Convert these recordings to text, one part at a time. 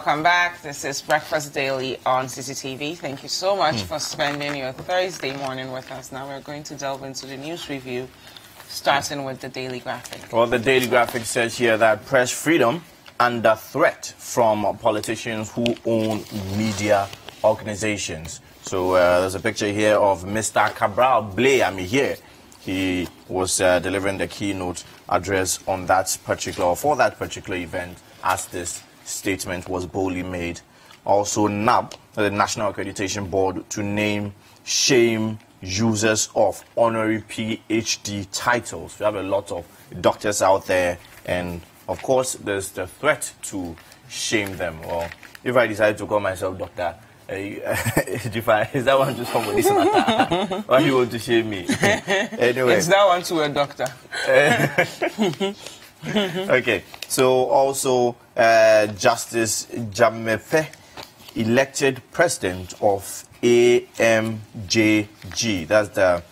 Welcome back. This is Breakfast Daily on CCTV. Thank you so much for spending your Thursday morning with us. Now we're going to delve into the news review, starting with the Daily Graphic. Well, the Daily Graphic says here that press freedom under threat from politicians who own media organizations. So there's a picture here of Mr. Cabral Blay here. He was delivering the keynote address on that particular, for that particular event, as this statement was boldly made. Also, NAB, the National Accreditation Board, to name, shame users of honorary PhD titles. We have a lot of doctors out there, and of course, there's the threat to shame them. Well, if I decide to call myself doctor, is that one to somebody's matter? Why do you want to shame me? Anyway. Is that one to a doctor? Okay, so also Justice Jamefe, elected president of AMJG. That's the,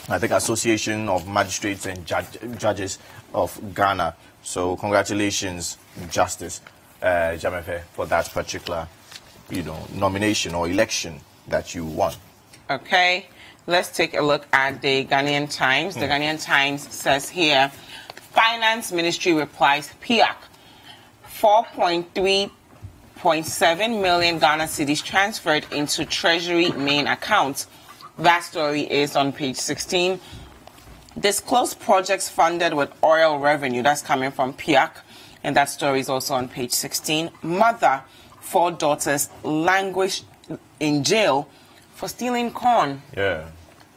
I think, Association of Magistrates and Judges of Ghana. So congratulations, Justice Jamefe, for that particular, nomination or election that you won. Okay, let's take a look at the Ghanaian Times. The Ghanaian Times says here, Finance Ministry replies PIAC, 4.3.7 million Ghana cedis transferred into Treasury main account. That story is on page 16. Disclosed projects funded with oil revenue. That's coming from PIAC. And that story is also on page 16. Mother, 4 daughters languish in jail for stealing corn. Yeah.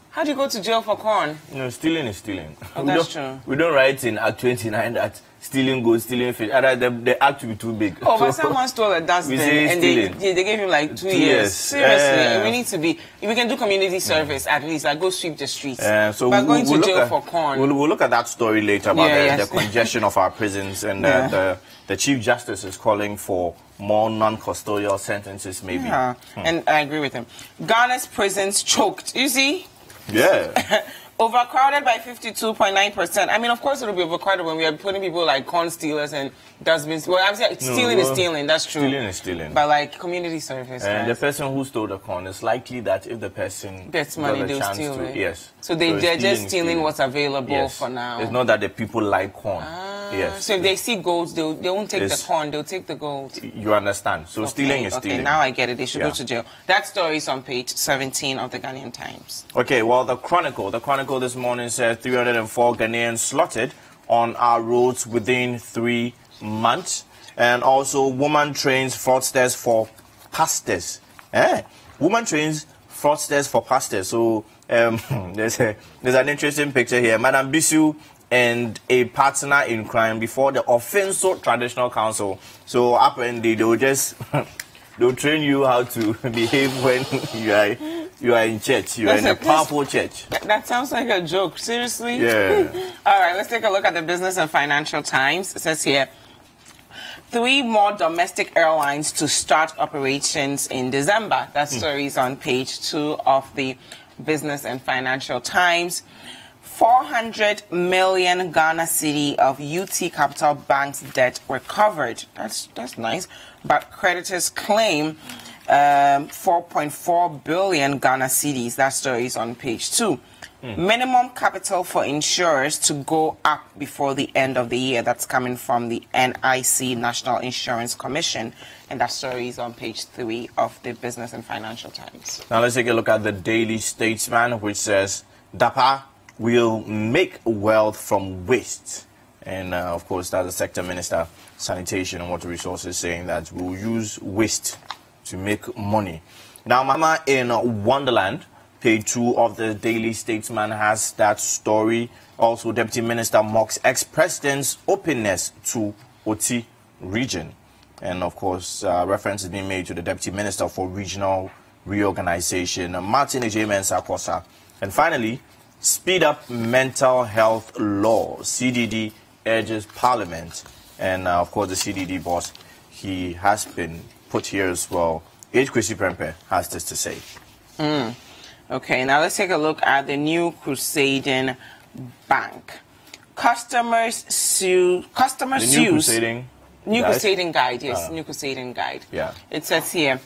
How do you go to jail for corn? Stealing is stealing. Oh, that's true. We don't write in Act 29 that stealing goes, stealing fish. The act will be too big. Oh, but someone stole a dustbin and they gave him like 2 years. Seriously, we need to be. If we can do community service at least, like go sweep the streets. So but going to jail for corn. We'll look at that story later about the congestion of our prisons, and the Chief Justice is calling for more non-custodial sentences, maybe. Yeah, and I agree with him. Ghana's prisons choked. You see? Yeah. Overcrowded by 52.9%. I mean, of course, it'll be overcrowded when we are putting people like corn stealers and dustbins. Well, I'm saying stealing is stealing. That's true. Stealing is stealing. But like community service. And the person who stole the corn, it's likely that if the person gets money, they'll steal it. Yes. So they're just stealing what's available for now. It's not that the people like corn. Yes. So if they see gold, they won't take the corn. They'll take the gold. You understand? So stealing is stealing. Okay, now I get it. They should go to jail. That story is on page 17 of the Ghanaian Times. Okay, well, the Chronicle this morning said 304 Ghanaians slaughtered on our roads within 3 months. And also, woman trains fraudsters for pastors. Woman trains fraudsters for pastors. So there's an interesting picture here. Madam Bisu and a partner in crime before the Offenso Traditional Council. So apparently they'll train you how to behave when you are in church. You are in a powerful church. That sounds like a joke. Seriously? Yeah. All right, let's take a look at the Business and Financial Times. It says here, 3 more domestic airlines to start operations in December. That story is on page 2 of the Business and Financial Times. 400 million Ghana cedi of UT Capital Bank's debt recovered. That's nice. But creditors claim 4.4 billion Ghana cedis. That story is on page 2. Minimum capital for insurers to go up before the end of the year. That's coming from the NIC, National Insurance Commission. And that story is on page 3 of the Business and Financial Times. Now let's take a look at the Daily Statesman, which says, DAPA will make wealth from waste. And of course, that's the Sector Minister, Sanitation and Water Resources, saying that we'll use waste to make money. Now, Mama in Wonderland, page 2 of the Daily Statesman, has that story. Also, Deputy Minister mocks ex-president's openness to Oti region. And of course, reference is being made to the Deputy Minister for Regional Reorganization, Martin Ejime-Nsakosa. And finally, speed up mental health law. CDD urges Parliament. And of course, the CDD boss, he has been put here as well. H. Kwesi Prempeh has this to say. Okay, now let's take a look at the New Crusading Bank. Customer sues. Crusading New Crusading Guide, yes, New Crusading Guide. Yeah. It says here,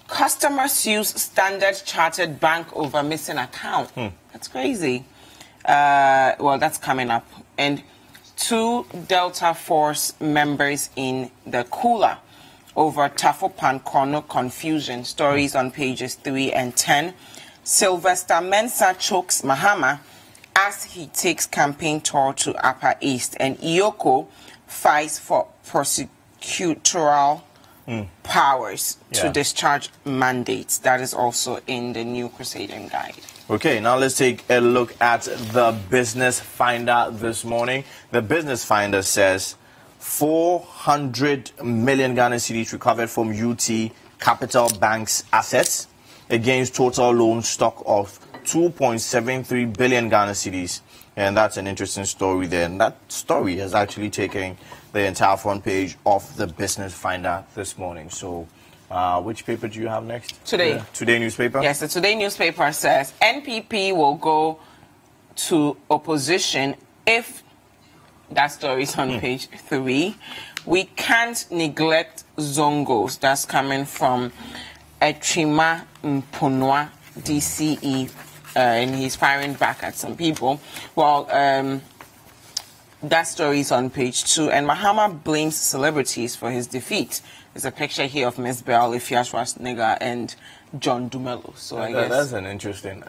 customers use Standard Chartered Bank over missing account. That's crazy. Well, that's coming up. And 2 Delta Force members in the cooler over Tafopan Kono confusion. Stories on pages 3 and 10. Sylvester Mensah chokes Mahama as he takes campaign tour to Upper East. And Iyoko fights for prosecutorial powers to discharge mandates. That is also in the New Crusading Guide. Okay, now let's take a look at the Business Finder this morning. The Business Finder says 400 million Ghana cedis recovered from UT Capital Bank's assets against total loan stock of 2.73 billion Ghana cedis. And that's an interesting story there. And that story has actually taken the entire front page of the Business Finder this morning. So, which paper do you have next? Today. Today newspaper? Yes, the Today newspaper says NPP will go to opposition if, that story is on page 3. We can't neglect Zongos. That's coming from Etrima Mponwa, DCE, and he's firing back at some people. Well, that story is on page 2. And Mahama blames celebrities for his defeat. There's a picture here of Ms. Bell, Ifya Schwarzenegger, and John Dumelo. So I guess that's an interesting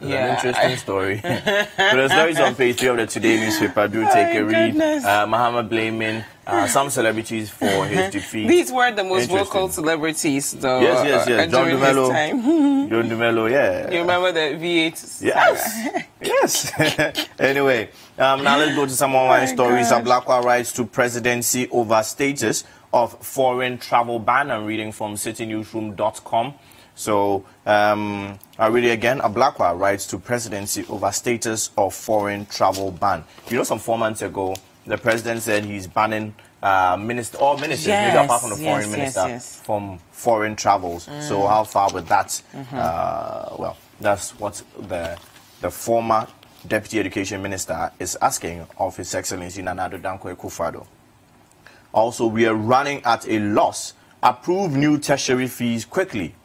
story. But the stories on page 3 of the Today newspaper. Do take a read. Mahama blaming some celebrities for his defeat. These were the most vocal celebrities, though. Yes. John Dumelo. John Dumelo, yeah. You remember the V8? Yes. Yes. Anyway, now let's go to some online stories. Ablakwa writes to presidency over status of foreign travel ban. I'm reading from citynewsroom.com. So, I read it again. Ablakwa writes to presidency over status of foreign travel ban. You know, some 4 months ago, the president said he's banning all ministers, maybe apart from the foreign minister, from foreign travels. So, how far with that? Well, that's what the former Deputy Education Minister is asking of His Excellency Nana Addo Dankwa Akufo-Addo. Also, we are running at a loss. Approve new tertiary fees quickly.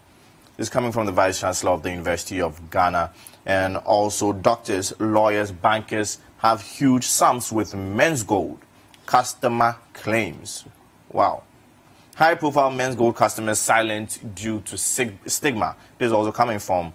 This is coming from the Vice Chancellor of the University of Ghana. And also, doctors, lawyers, bankers have huge sums with men's gold. Customer claims. Wow. High-profile men's gold customers silent due to stigma. This is also coming from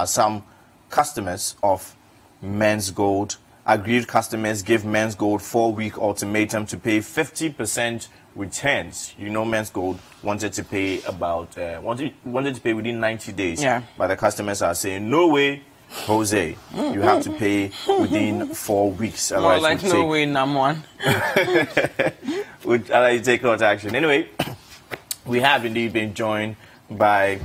some customers of men's gold. Aggrieved customers give men's gold 4-week ultimatum to pay 50% returns. You know, men's gold wanted to pay about wanted to pay within 90 days. Yeah. But the customers are saying, no way, Jose, you have to pay within 4 weeks. More like no way, Namwan. Would I take out action? Anyway, we have indeed been joined by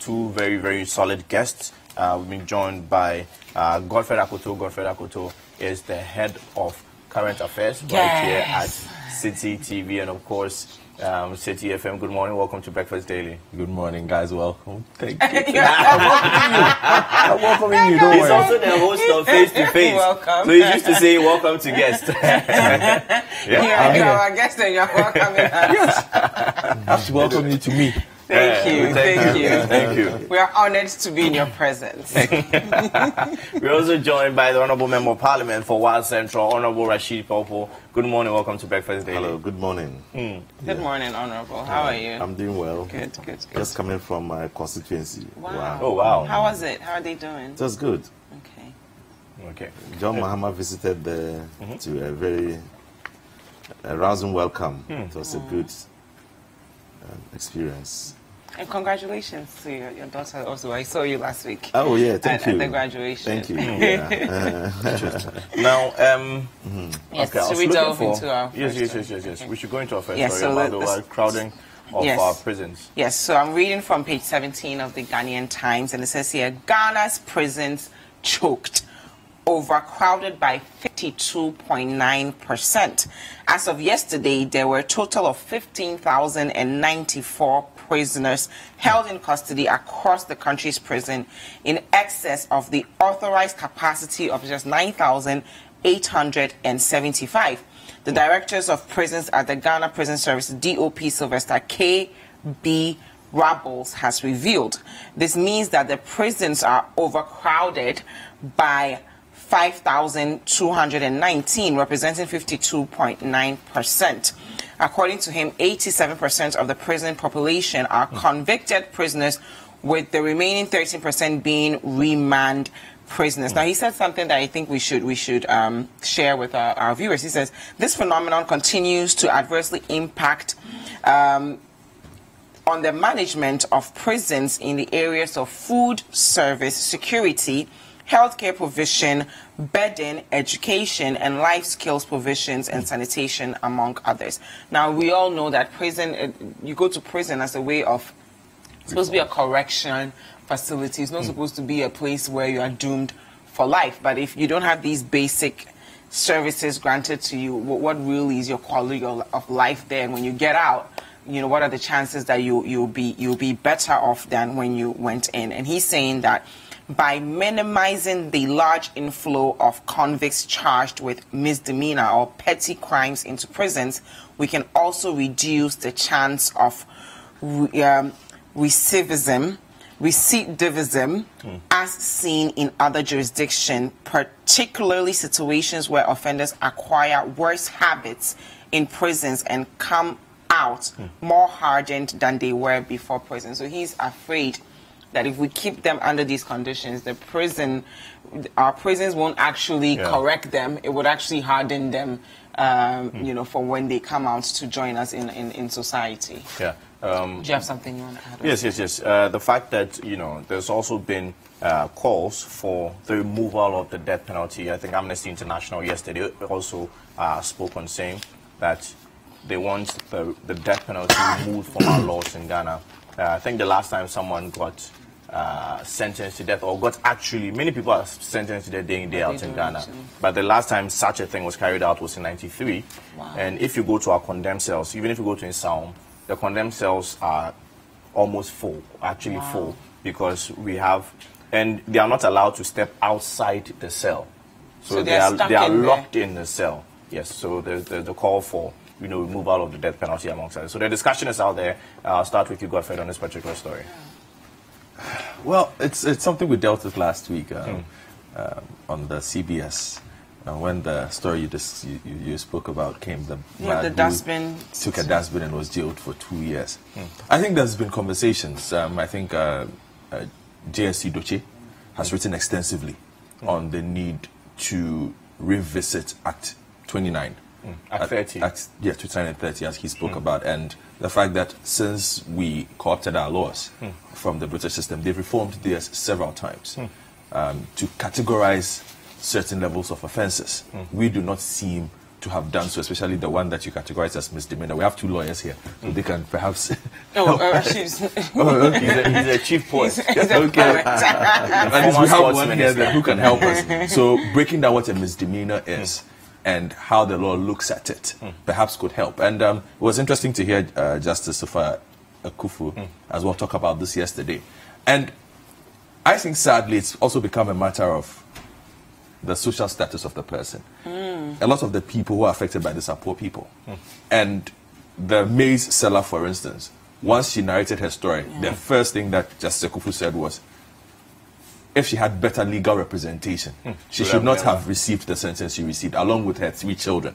2 very, very solid guests. We've been joined by Godfred Akoto. Godfred Akoto is the head of current affairs right here at City TV and, of course, City FM. Good morning. Welcome to Breakfast Daily. Good morning, guys. Welcome. Thank you. I'm welcoming you. Don't He's worry. also the host of Face to Face. Welcome. So he's used to say welcome to guests. You're our guest and you're welcoming us. Yes. I have to welcome you to me. Thank you. We are honored to be in your presence. We're also joined by the Honorable Member of Parliament for Ward Central, Honorable Rashid Popo. Good morning. Welcome to Breakfast Daily. Hello. Good morning. Good morning, Honorable. How are you? I'm doing well. Good. Just coming from my constituency. Wow. Oh, wow. How was it? How are they doing? Just good. Okay. John Mahama visited there to a very rousing welcome. It was a good experience. And congratulations to your daughter also. I saw you last week. Oh, yeah. Thank you. At the graduation. Thank you. Yeah. Now, yes, okay, should we delve for, into our Yes. Okay. We should go into our first Yes, story so about the overcrowding of our prisons. Yes, so I'm reading from page 17 of the Ghanaian Times, and it says here, Ghana's prisons choked, overcrowded by 52.9%. As of yesterday, there were a total of 15,094 prisoners held in custody across the country's prison, in excess of the authorized capacity of just 9,875. The directors of prisons at the Ghana Prison Service, DOP Sylvester K.B. Rabbles, has revealed. This means that the prisons are overcrowded by 5,219, representing 52.9%. According to him, 87% of the prison population are convicted prisoners, with the remaining 13% being remand prisoners. Now, he said something that I think we should share with our viewers. He says, this phenomenon continues to adversely impact on the management of prisons in the areas of food, service, security, healthcare provision, bedding, education, and life skills provisions and sanitation, among others. Now, we all know that prison, you go to prison as a way of, it's supposed to be a correction facility. It's not supposed to be a place where you are doomed for life. But if you don't have these basic services granted to you, what really is your quality of life there? And when you get out, you know, what are the chances that you'll be better off than when you went in? And he's saying that by minimizing the large inflow of convicts charged with misdemeanor or petty crimes into prisons, we can also reduce the chance of recidivism as seen in other jurisdictions, particularly situations where offenders acquire worse habits in prisons and come out more hardened than they were before prison. So he's afraid that if we keep them under these conditions, our prisons won't actually correct them. It would actually harden them, you know, for when they come out to join us in society. Yeah. Do you have something you want to add? Yes. The fact that, you know, there's also been calls for the removal of the death penalty. I think Amnesty International yesterday also spoke on saying that they want the death penalty removed from our laws in Ghana. I think the last time someone got sentenced to death, or many people are sentenced to death day in, day out in Ghana. But the last time such a thing was carried out was in '93. Wow. And if you go to our condemned cells, even if you go to Insaum, the condemned cells are almost full, full, because we have, and they are not allowed to step outside the cell. So they are locked in the cell. Yes, so there's the call for, you know, removal of the death penalty amongst others. So the discussion is out there. I'll start with you, Godfrey, on this particular story. Well, it's something we dealt with last week on the CBS. When the story you spoke about came, the dustbin took a dustbin and was jailed for 2 years. I think there's been conversations. I think JSC Doche has written extensively on the need to revisit Act 29. Act 30. 29 and 30, as he spoke about, and the fact that since we co-opted our laws from the British system, they've reformed theirs several times to categorize certain levels of offences. We do not seem to have done so, especially the one that you categorize as misdemeanor. We have two lawyers here, so they can perhaps... He's a chief poet. Okay. At least we have one here who can help us. So breaking down what a misdemeanor is and how the law looks at it perhaps could help. And it was interesting to hear Justice Sofa Akufu as well talk about this yesterday. And I think sadly it's also become a matter of the social status of the person. A lot of the people who are affected by this are poor people. And the maize seller, for instance, once she narrated her story, the first thing that Justice Akufu said was, if she had better legal representation, she should not have received the sentence she received, along with her 3 children.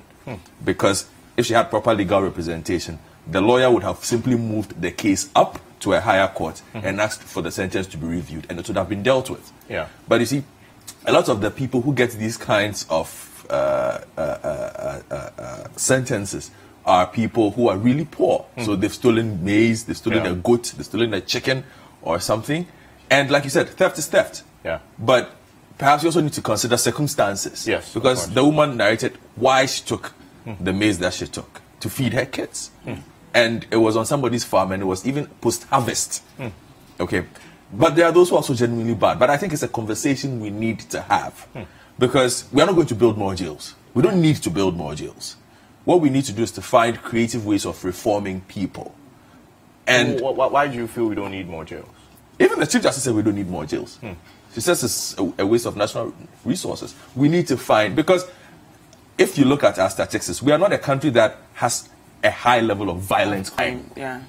Because if she had proper legal representation, the lawyer would have simply moved the case up to a higher court and asked for the sentence to be reviewed, and it would have been dealt with. But you see, a lot of the people who get these kinds of sentences are people who are really poor. So they've stolen maize, they've stolen a goat, they've stolen a chicken or something. And like you said, theft is theft. But perhaps you also need to consider circumstances. Because the woman narrated why she took the maize that she took to feed her kids. And it was on somebody's farm, and it was even post-harvest. Okay. But there are those who are also genuinely bad. But I think it's a conversation we need to have. Because we are not going to build more jails. We don't need to build more jails. What we need to do is to find creative ways of reforming people. And why do you feel we don't need more jails? Even the Chief Justice said we don't need more jails. She says it's a waste of national resources. We need to find, because if you look at our statistics, we are not a country that has a high level of violent crime. Yeah.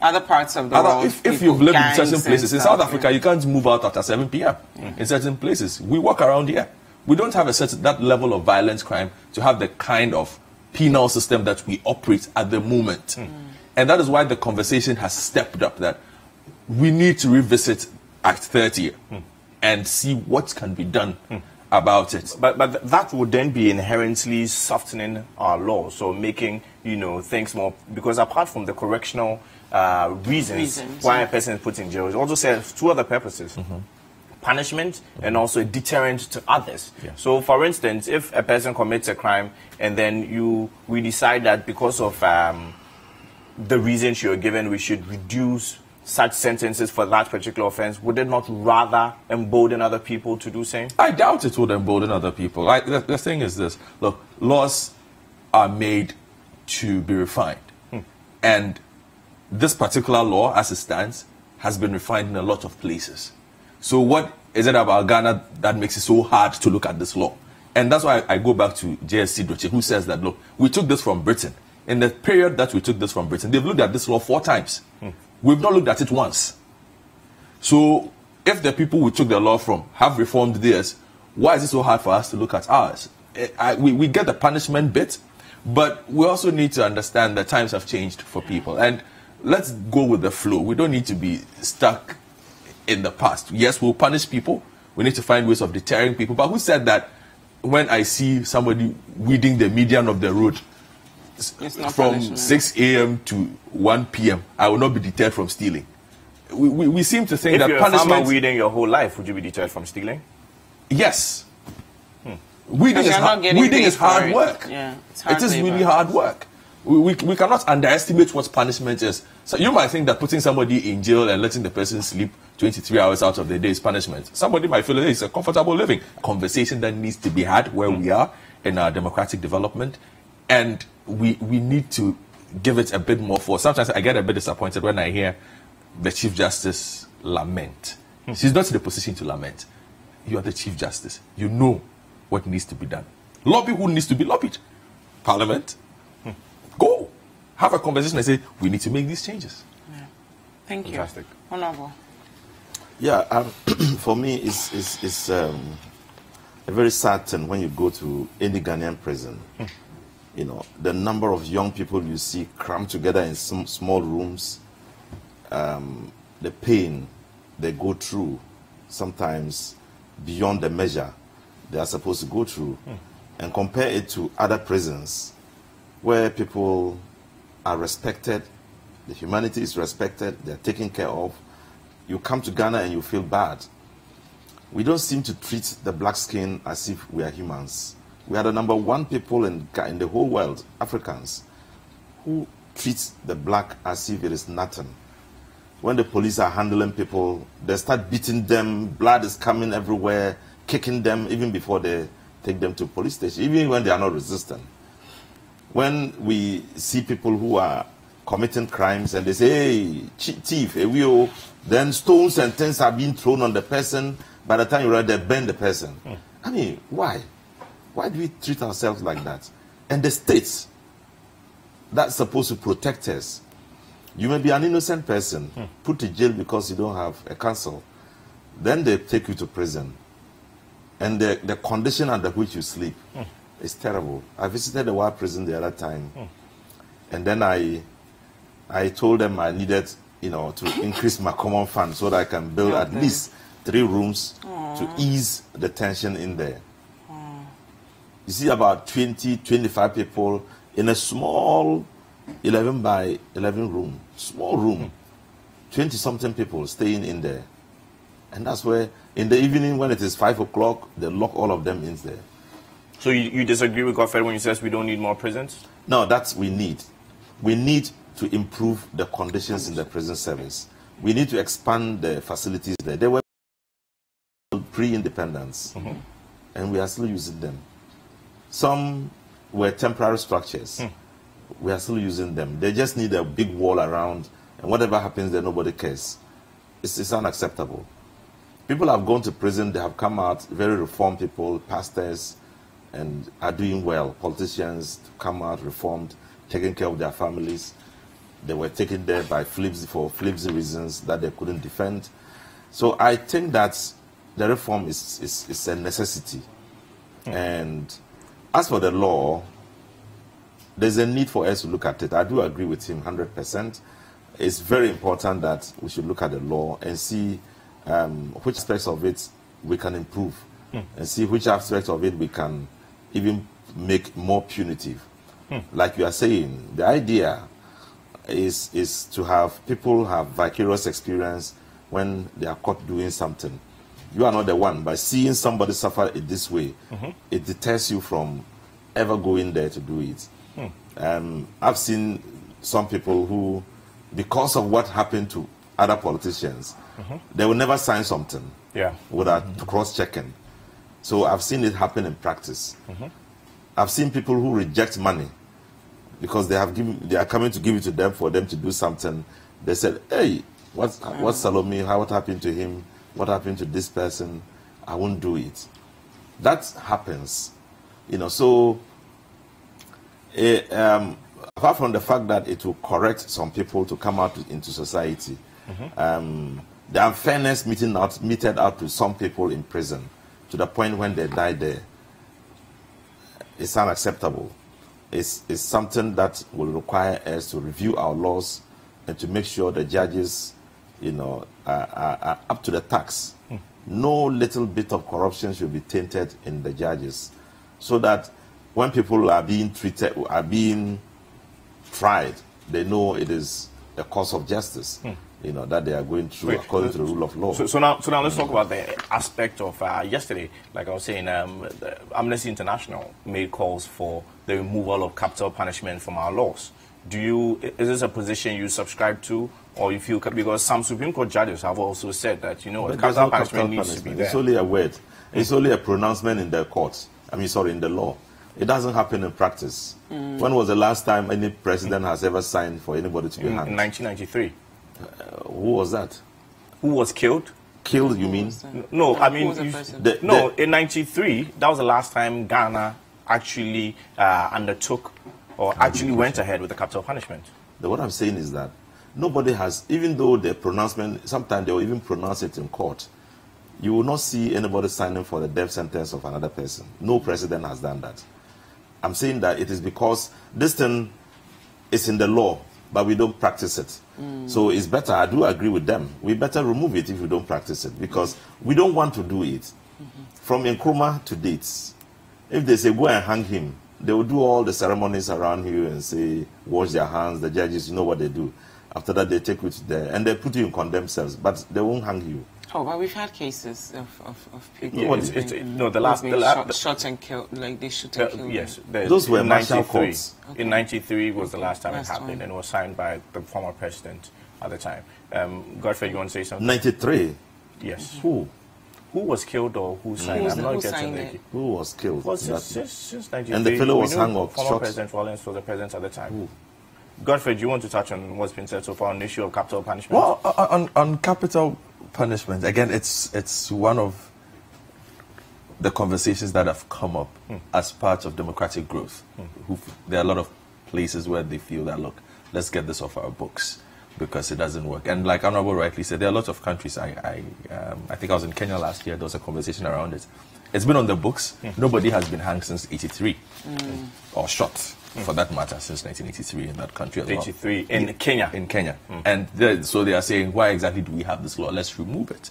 Other parts of the world, if you've lived in certain places, in South Africa, yeah, you can't move out after 7 p.m. In certain places. We walk around here. We don't have that level of violent crime to have the kind of penal system that we operate at the moment. And that is why the conversation has stepped up, that we need to revisit Act 30 and see what can be done about it. But that would then be inherently softening our law, so making, you know, things more, because apart from the correctional reasons why a person is put in jail, it also serves two other purposes. Punishment and also a deterrent to others. Yeah. So, for instance, if a person commits a crime and then we decide that because of the reasons you're given, we should reduce such sentences for that particular offense, would it not rather embolden other people to do same? I doubt it would embolden other people. The thing is this. Look, laws are made to be refined. And this particular law, as it stands, has been refined in a lot of places. So what is it about Ghana that makes it so hard to look at this law? And that's why I go back to JSC Doche, who says that, look, we took this from Britain. In the period that we took this from Britain, they've looked at this law 4 times. We've not looked at it once. So if the people we took the law from have reformed theirs, why is it so hard for us to look at ours? We get the punishment bit, but we also need to understand that times have changed for people. And let's go with the flow. We don't need to be stuck in the past. Yes, we'll punish people. We need to find ways of deterring people. But who said that when I see somebody weeding the median of the road from 6 a.m. to 1 p.m., I will not be deterred from stealing? We seem to think that punishment... If you're a farmer weeding your whole life, would you be deterred from stealing? Yes. Weeding is hard work. Yeah, it is really hard work. We cannot underestimate what punishment is. So you might think that putting somebody in jail and letting the person sleep 23 hours out of the day is punishment. Somebody might feel it's a comfortable living. Conversation that needs to be had where we are in our democratic development. And we need to give it a bit more force. Sometimes I get a bit disappointed when I hear the Chief Justice lament. She's not in the position to lament. You are the Chief Justice. You know what needs to be done. Lobby who needs to be lobbied. Parliament. Go. Have a conversation and say, we need to make these changes. Yeah. Thank you. Fantastic. Honorable. Yeah, for me, it's a very sad thing when you go to any Ghanaian prison. You know, the number of young people you see crammed together in some small rooms, the pain they go through, sometimes beyond the measure they are supposed to go through, and compare it to other prisons where people are respected, the humanity is respected, they're taken care of. You come to Ghana and you feel bad. We don't seem to treat the black skin as if we are humans. We are the #1 people in the whole world, Africans, who treat the black as if it is nothing. When the police are handling people, they start beating them, blood is coming everywhere, kicking them even before they take them to police station, even when they are not resistant. When we see people who are committing crimes and they say, hey, thief, then stones and things are being thrown on the person. By the time you read, they burn the person. I mean, why? Why do we treat ourselves like that? And the states that's supposed to protect us, you may be an innocent person, put to jail because you don't have a counsel. Then they take you to prison. And the condition under which you sleep is terrible. I visited the Wild prison the other time. And then I told them I needed, to increase my common fund so that I can build at least 3 rooms to ease the tension in there. You see about 20, 25 people in a small 11 by 11 room, small room, 20-something people staying in there. And that's where, in the evening when it is 5 o'clock, they lock all of them in there. So you disagree with Godfrey when he says we don't need more prisons? No, that's we need. We need to improve the conditions in the prison service. We need to expand the facilities there. They were pre-independence, and we are still using them. Some were temporary structures. We are still using them. They just need a big wall around, and whatever happens there, nobody cares. It's unacceptable. People have gone to prison, they have come out, very reformed people, pastors, and are doing well. Politicians come out reformed, taking care of their families. They were taken there by flimsy reasons that they couldn't defend. So I think that the reform is a necessity. And as for the law, there's a need for us to look at it. I do agree with him 100%. It's very important that we should look at the law and see which aspects of it we can improve and see which aspects of it we can even make more punitive. Like you are saying, the idea is to have people have vicarious experience when they are caught doing something. You are not the one. By seeing somebody suffer it this way, it deters you from ever going there to do it. I've seen some people who, because of what happened to other politicians, they will never sign something without cross-checking. So I've seen it happen in practice. I've seen people who reject money because they are coming to give it to them for them to do something. They said, hey, what's Salome? What happened to him? What happened to this person? I won't do it. That happens. So apart from the fact that it will correct some people to come out into society, the unfairness meted out to some people in prison to the point when they die there is unacceptable. It's something that will require us to review our laws and to make sure the judges, are up to the task. No little bit of corruption should be tainted in the judges, so that when people are being tried, they know it is a cause of justice, that they are going through according to the rule of law. So now let's talk about the aspect of yesterday. Like I was saying, Amnesty International made calls for the removal of capital punishment from our laws. Is this a position you subscribe to, or you feel, because some Supreme Court judges have also said that, capital punishment needs to be there? It's only a word. It's only a pronouncement in the courts. In the law. It doesn't happen in practice. When was the last time any president has ever signed for anybody to be hanged? In 1993. Who was that? Who was killed? Killed, you mean? No, in 93, that was the last time Ghana actually undertook or actually went ahead with the capital punishment. What I'm saying is that nobody has, even though the pronouncement, sometimes they will even pronounce it in court, you will not see anybody signing for the death sentence of another person. No president has done that. I'm saying that it is because this thing is in the law, but we don't practice it. So it's better, I do agree with them, we better remove it if we don't practice it, because we don't want to do it. From Nkrumah to dates, if they say go and hang him, they will do all the ceremonies around you and say, wash their hands, the judges, you know what they do. After that, they take you to there, and they put you in condemned cells, but they won't hang you. Oh, but we've had cases of people shot and killed, like they shoot and kill. Yes, those were martial courts. Okay. In '93 was the last time it happened, and it was signed by the former president at the time. Godfrey, you want to say something? '93. Yes. Who was killed or who signed it? I'm not getting it. Who was killed? Well, since 93. And the fellow was hung up. Former President Rawlings was the president at the time. Who? Godfrey, do you want to touch on what's been said so far on the issue of capital punishment? Well, on capital punishment, again, it's one of the conversations that have come up as part of democratic growth. There are a lot of places where they feel that, look, let's get this off our books, because it doesn't work. And like Honorable rightly said, there are lots of countries. I think I was in Kenya last year. There was a conversation around it. It's been on the books. Nobody has been hanged since '83, or shot, for that matter, since 1983 in that country as well. 83 in Kenya. In Kenya. And so they are saying, why exactly do we have this law? Let's remove it.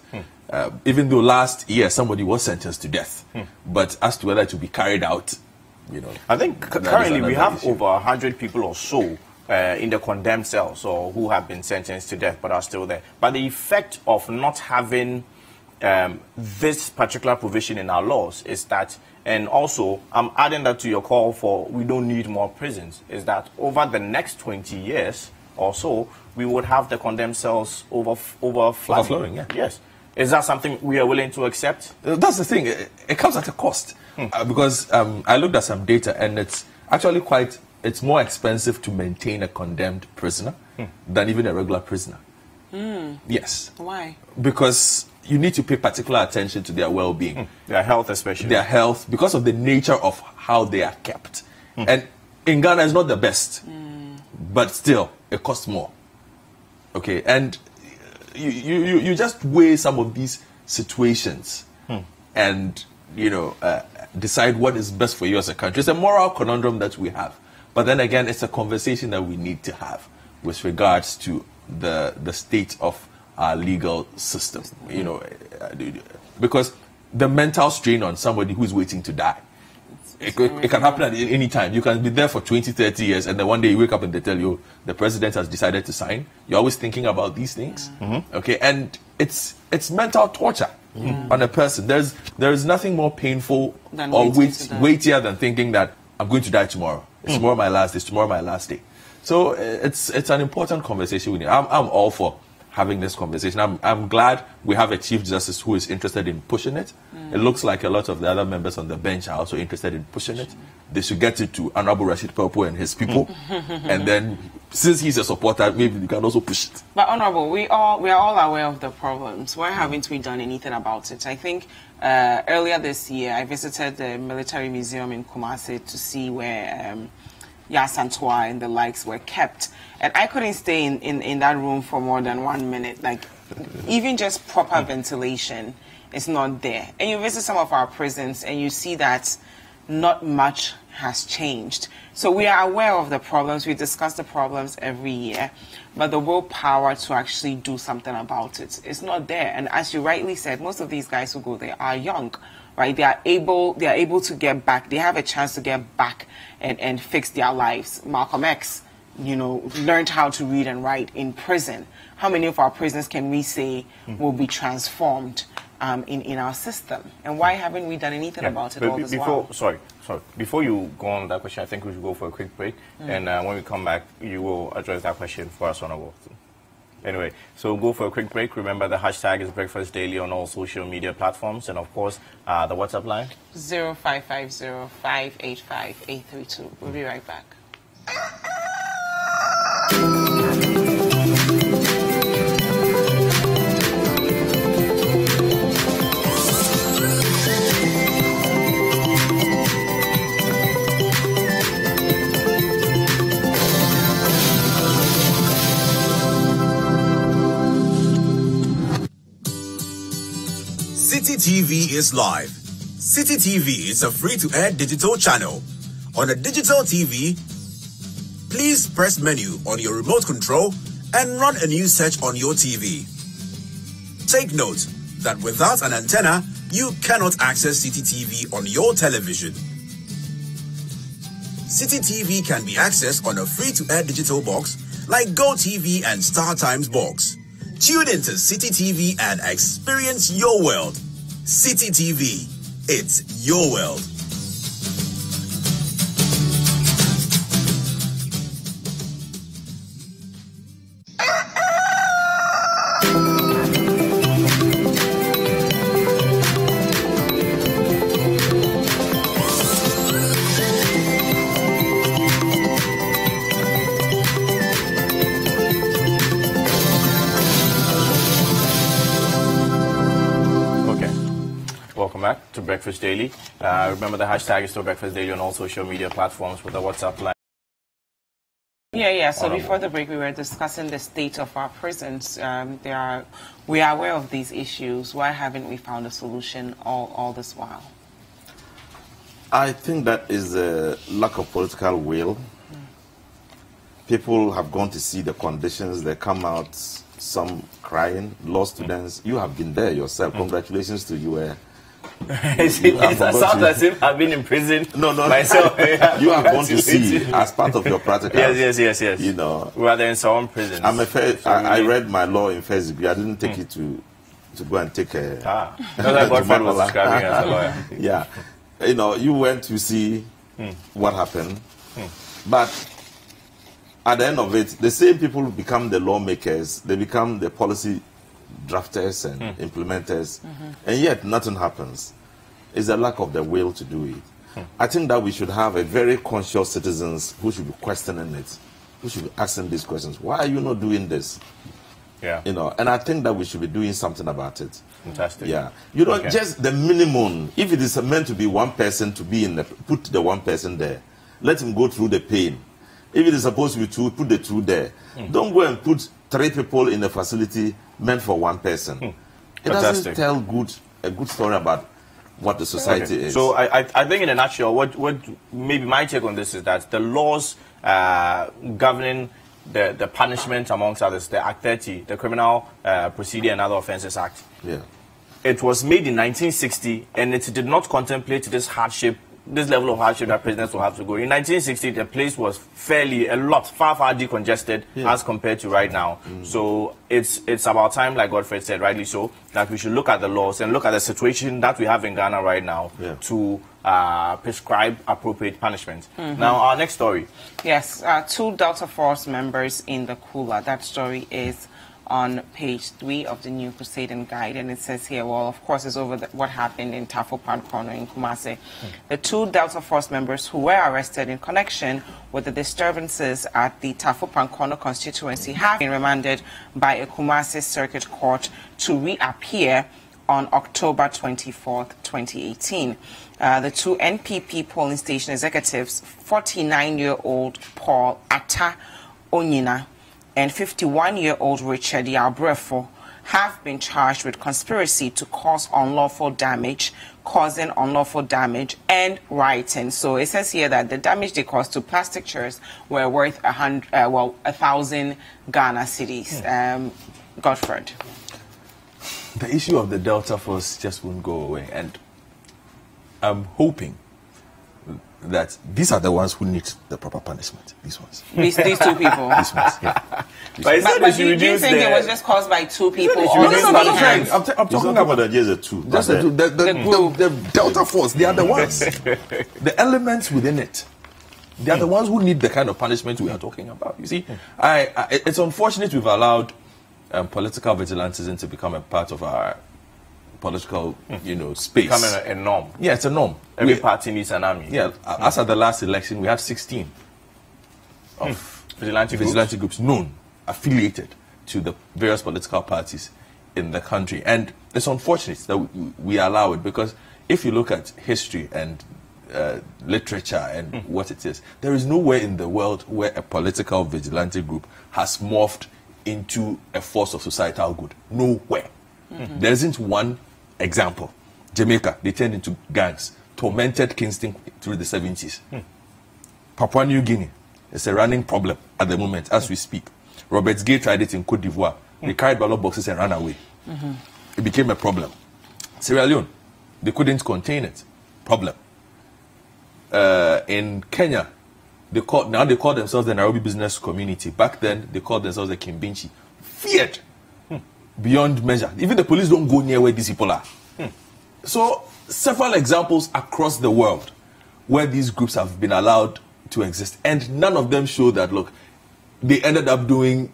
Even though last year somebody was sentenced to death, but as to whether to be carried out, I think currently we have over 100 people or so in the condemned cells, or who have been sentenced to death but are still there. But the effect of not having this particular provision in our laws is that, and also I'm adding that to your call for we don't need more prisons, is that over the next 20 years or so, we would have the condemned cells overflowing. Yeah. Yes. Is that something we are willing to accept? That's the thing. It comes at a cost. Because I looked at some data, and it's actually it's more expensive to maintain a condemned prisoner than even a regular prisoner. Yes. Why? Because you need to pay particular attention to their well-being. Their health especially. Their health, because of the nature of how they are kept. And in Ghana, it's not the best. But still, it costs more. Okay, and you just weigh some of these situations and, decide what is best for you as a country. It's a moral conundrum that we have. But then again, it's a conversation that we need to have with regards to the state of our legal system, because the mental strain on somebody who is waiting to die, it can happen at any time. You can be there for 20, 30 years, and then one day you wake up and they tell you the president has decided to sign. You're always thinking about these things, okay? And it's mental torture on a person. There is nothing more painful than or weightier than thinking that I'm going to die tomorrow. It's tomorrow my last day. It's tomorrow my last day. So it's an important conversation we need. I'm all for having this conversation. I'm glad we have a Chief Justice who is interested in pushing it. It looks like a lot of the other members on the bench are also interested in pushing it. They should get it to Honorable Rashid Purpo and his people. And then, since he's a supporter, maybe you can also push it. But Honorable, we are all aware of the problems. Why haven't we done anything about it? I think earlier this year, I visited the military museum in Kumasi to see where Yasantua and the likes were kept. And I couldn't stay in that room for more than 1 minute. Like, even just proper ventilation is not there. And you visit some of our prisons and you see that not much has changed. So we are aware of the problems. We discuss the problems every year. But the willpower to actually do something about it is not there. And as you rightly said, most of these guys who go there are young. Right, they are able to get back. They have a chance to get back and fix their lives. Malcolm X, learned how to read and write in prison. How many of our prisons can we say will be transformed in our system? And why haven't we done anything about it all this while? Sorry. Before you go on that question, I think we should go for a quick break. And when we come back, you will address that question for us on our walk. Anyway, so we'll go for a quick break. Remember, the hashtag is Breakfast Daily on all social media platforms. And, of course, the WhatsApp line? 0550-585-832. We'll be right back. City TV is live. City TV is a free-to-air digital channel. On a digital TV, please press menu on your remote control and run a new search on your TV. Take note that without an antenna, you cannot access City TV on your television. City TV can be accessed on a free-to-air digital box like GoTV and StarTimes box. Tune into City TV and experience your world. City TV, it's your world. To Breakfast Daily. Remember, the hashtag is still Breakfast Daily on all social media platforms with the WhatsApp line. Yeah. So before the break, we were discussing the state of our prisons. We are aware of these issues. Why haven't we found a solution all this while? I think that is a lack of political will. People have gone to see the conditions. They come out, some crying, law students. You have been there yourself. Congratulations to you. It sounds as if I've been in prison myself. You have gone to see as part of your practical. Yes. You know, we are there in some prisons. I read my law in first degree. I didn't take it to go and take a. My boyfriend was describing as a lawyer. Yeah, you went to see what happened, but at the end of it, the same people become the lawmakers. They become the policy drafters and implementers, and yet nothing happens. It's a lack of the will to do it. I think that we should have a very conscious citizens who should be questioning it, who should be asking these questions. Why are you not doing this? Yeah. You know, and I think that we should be doing something about it. Fantastic. Yeah. You know, just the minimum. If it is meant to be one person to be in the, put the one person there. Let him go through the pain. If it is supposed to be two, put the two there. Don't go and put 3 people in a facility meant for one person. It doesn't tell a good story about what the society is. So I think in a nutshell, what maybe my take on this is that the laws governing the punishment, amongst others, the Act 30, the Criminal Procedure and Other Offences Act, it was made in 1960, and it did not contemplate this level of hardship that presidents will have to go. In 1960, the place was far decongested as compared to right now. So it's about time, like Godfrey said, rightly so, that we should look at the laws and look at the situation that we have in Ghana right now to prescribe appropriate punishment. Now, our next story. Yes, 2 Delta Force members in the cooler. That story is on page 3 of the New Crusading Guide, and it says here, well, of course, it's over what happened in Tafo Corner in Kumasi. The 2 Delta Force members who were arrested in connection with the disturbances at the Tafo Corner constituency have been remanded by a Kumasi Circuit Court to reappear on October 24th, 2018. The 2 NPP polling station executives, 49-year-old Paul Atta Onyina and 51-year-old Richard Yabrefo, have been charged with conspiracy to cause unlawful damage, causing unlawful damage, and rioting. So it says here that the damage they caused to plastic chairs were worth 1,000 Ghana cedis. Godfred. The issue of the Delta Force just won't go away, and I'm hoping that these are the ones who need the proper punishment. These ones. These 2 people. These ones, yeah. But do you think it was just caused by 2 people? No, I'm talking about just the 2. Just the Delta Force, they are the ones. The elements within it. They are the ones who need the kind of punishment we are talking about. You see, it's unfortunate we've allowed political vigilantes to become a part of our political, space. Becoming a norm. Yeah, it's a norm. Every party needs an army. Yeah, as at the last election, we had 16 of vigilante groups known, affiliated to the various political parties in the country. And it's unfortunate that we allow it, because if you look at history and literature and what it is, there is nowhere in the world where a political vigilante group has morphed into a force of societal good. Nowhere. There isn't one example. Jamaica, they turned into gangs, tormented Kingston through the 70s. Papua New Guinea, it's a running problem at the moment as we speak. Roberts Gay tried it in Cote d'Ivoire. They carried ballot boxes and ran away. It became a problem. Sierra Leone, they couldn't contain it. Problem. In Kenya, they call themselves the Nairobi Business Community. Back then, they called themselves the Kimbinchi. Feared beyond measure. Even the police don't go near where these people are. So, several examples across the world where these groups have been allowed to exist, and none of them show that, look, they ended up doing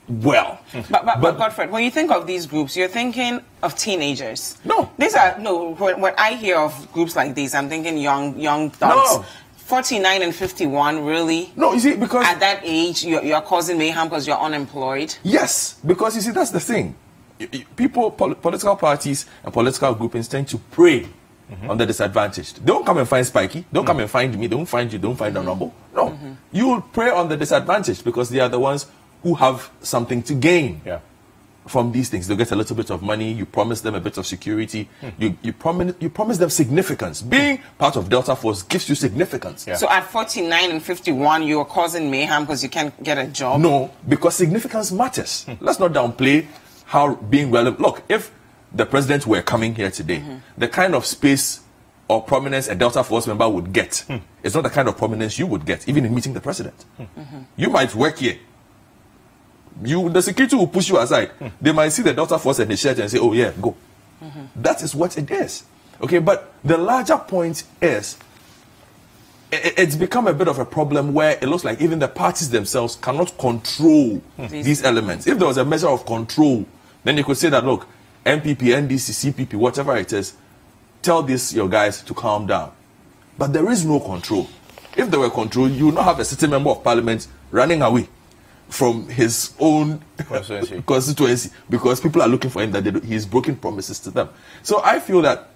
well. But Godfred, when you think of these groups, you're thinking of teenagers. No. When I hear of groups like these, I'm thinking young thugs. No. 49 and 51, really? No, you see, because at that age, you're causing mayhem because you're unemployed? Yes, because you see, that's the thing. People, political parties and political groupings tend to prey on the disadvantaged. They don't come and find Spiky. They don't come and find me. They don't find you. They don't find Honorable. No. You will prey on the disadvantaged because they are the ones who have something to gain from these things. They'll get a little bit of money. You promise them a bit of security. You promise them significance. Being part of Delta Force gives you significance. So at 49 and 51, you are causing mayhem because you can't get a job? No, because significance matters. Let's not downplay how being relevant. Look, if the president were coming here today, the kind of space or prominence a Delta Force member would get is not the kind of prominence you would get, even in meeting the president. You might work here. The security will push you aside. They might see the Delta Force and the shirt and say, oh yeah, go. That is what it is. Okay, but the larger point is, it's become a bit of a problem where it looks like even the parties themselves cannot control these elements. If there was a measure of control, then you could say that, look, MPP, NDC, CPP, whatever it is, tell your guys to calm down. But there is no control. If there were control, you would not have a sitting member of parliament running away from his own constituency because people are looking for him that he's broken promises to them. So I feel that,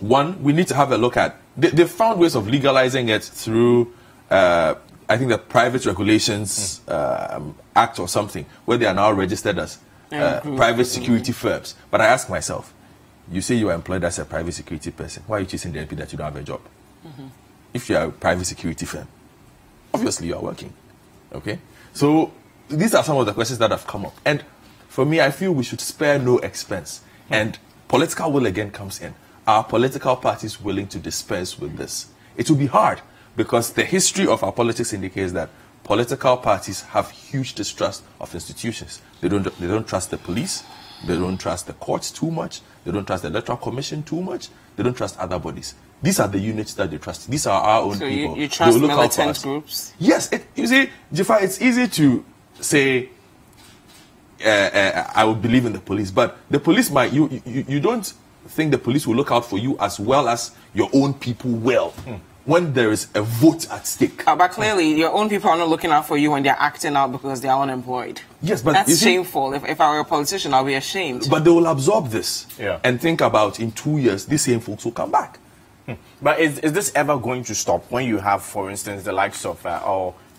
one, we need to have a look at, they found ways of legalizing it through, I think the Private Regulations Act or something, where they are now registered as private security firms. But I ask myself, you say you are employed as a private security person, why are you chasing the MP that you don't have a job? If you are a private security firm, obviously you are working. Okay? So these are some of the questions that have come up. And for me, I feel we should spare no expense. And political will again comes in. Are political parties willing to dispense with this? It will be hard because the history of our politics indicates that political parties have huge distrust of institutions. They don't trust the police. They don't trust the courts too much. They don't trust the Electoral Commission too much. They don't trust other bodies. These are the units that they trust. These are our own people. So you trust militant groups? Yes. You see, Jafar, it's easy to say, I would believe in the police, but the police might, you don't think the police will look out for you as well as your own people will. When there is a vote at stake. But clearly, your own people are not looking out for you when they're acting out because they're unemployed. Yes, but that's shameful. If I were a politician, I'll be ashamed. But they will absorb this and think about in 2 years, these same folks will come back. But is this ever going to stop when you have, for instance, the likes of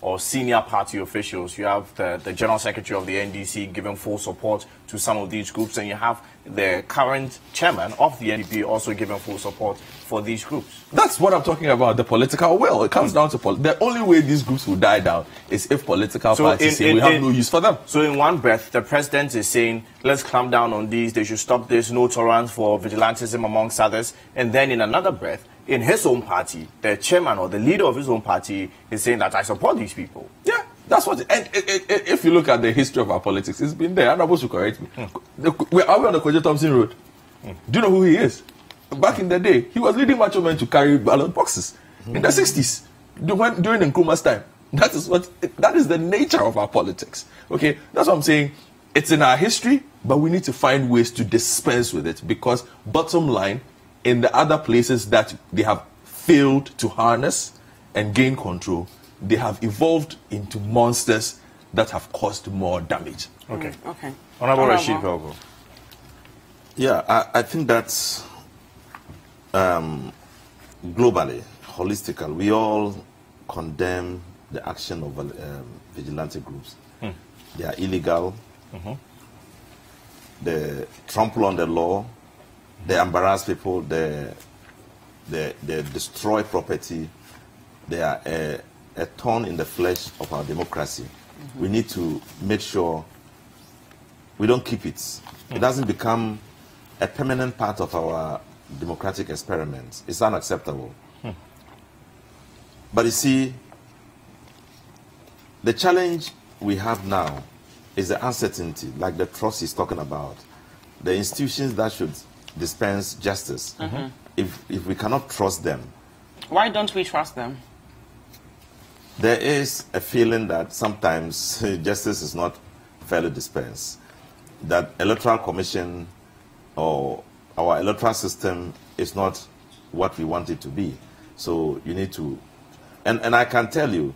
or senior party officials? You have the General Secretary of the NDC giving full support to some of these groups, and you have the current chairman of the NDP also giving full support for these groups. That's what I'm talking about, the political will. It comes down to the only way these groups will die down is if political parties say we have no use for them. So in one breath, the president is saying, let's clamp down on these, they should stop this, no tolerance for vigilantism amongst others. And then in another breath, in his own party, the chairman or the leader of his own party is saying that I support these people. Yeah, that's what. And if you look at the history of our politics, it's been there. I'm not supposed to correct me. Are we on the Kojo Thompson Road? Do you know who he is? Back in the day, he was leading Macho Men to carry ballot boxes in the 60s during Nkrumah's time. That is the nature of our politics. Okay, that's what I'm saying. It's in our history, but we need to find ways to dispense with it because, bottom line, in the other places that they have failed to harness and gain control, they have evolved into monsters that have caused more damage. Okay. Okay. Honorable Rashid Belgo. Yeah, I think that's globally, holistically, we all condemn the action of vigilante groups. They are illegal. They trample on the law. They embarrass people. They destroy property. They are a thorn in the flesh of our democracy. We need to make sure we don't keep it. It doesn't become a permanent part of our democratic experiments. It's unacceptable. But you see, the challenge we have now is the uncertainty, like the trust he's talking about. The institutions that should dispense justice, if we cannot trust them. Why don't we trust them? There is a feeling that sometimes justice is not fairly dispensed. That Electoral Commission or our electoral system is not what we want it to be. So you need to, and I can tell you,